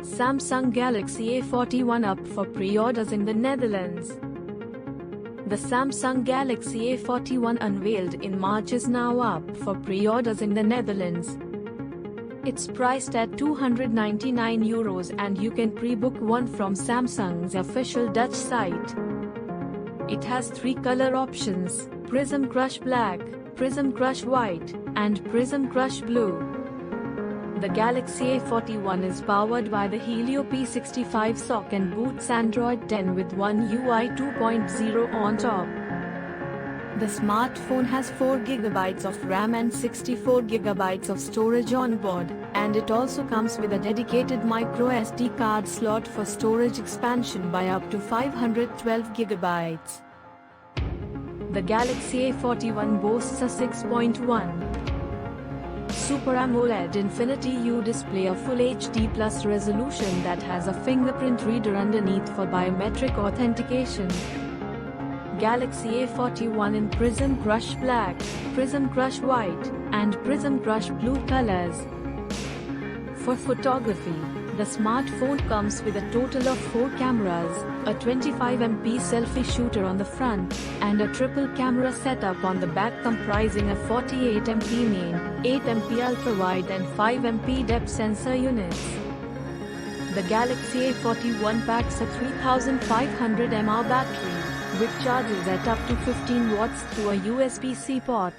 Samsung Galaxy A41 up for pre-orders in the Netherlands. The Samsung Galaxy A41 unveiled in March is now up for pre-orders in the Netherlands. It's priced at €299 and you can pre-book one from Samsung's official Dutch site. It has three color options: Prism Crush Black, Prism Crush White, and Prism Crush Blue. The Galaxy A41 is powered by the Helio P65 SoC and boots Android 10 with One UI 2.0 on top. The smartphone has 4 GB of RAM and 64 GB of storage on board, and it also comes with a dedicated microSD card slot for storage expansion by up to 512 GB. The Galaxy A41 boasts a 6.1 Super AMOLED Infinity U display, a Full HD Plus resolution that has a fingerprint reader underneath for biometric authentication. Galaxy A41 in Prism Crush Black, Prism Crush White, and Prism Crush Blue colors. For photography, the smartphone comes with a total of 4 cameras, a 25MP selfie shooter on the front, and a triple camera setup on the back comprising a 48MP main, 8MP ultra-wide and 5MP depth sensor units. The Galaxy A41 packs a 3500 mAh battery, which charges at up to 15 watts through a USB-C port.